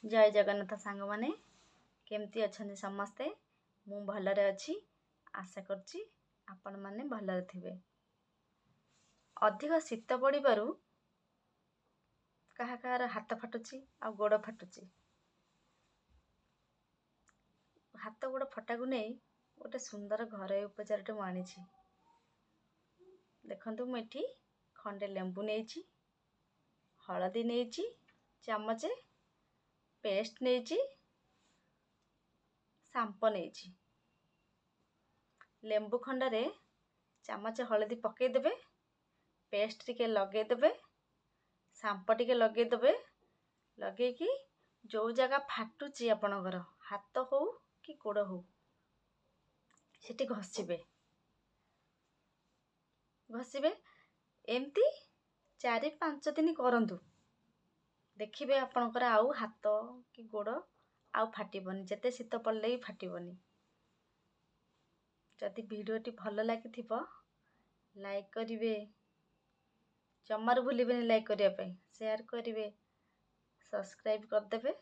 जय जगन्नाथ सांग माने केमती अच्छे समस्ते। मु भलरे अच्छी आशा करछि आपण माने भलरे थिबे। अधिक शीत पड़ू कहा कहार हाथ फाटुची आ गोड़ फाटुची। हाथ गोड़ फटा को नहीं गोटे सुंदर घरोई उपचार मु आनी देखंतु मुठी खंडे लेंबू नहीं हलदी नहीं चामचे पेस्ट नहीं सांप नहीं लेंबू खंडे चामच हलदी पकईदेवे पेस्ट टिके लगेदेवे सांप टिके लगेदेवे लगेकी जो जगह फाटुची आपणकर हाथ हो कि गोड़ हो सेठी घसीबे घसीबे एमती 4-5 दिन करंतु देखिबे आपणकर आउ हाथ कि गोड़ आउ फाटिबनी जते शीत पड़ले भी फाटिबनी। जदि वीडियोटी भल लगी लाइक करिवे जमार भूलिबेनी लाइक करिया पे शेयर करिवे सब्सक्राइब करदेबे।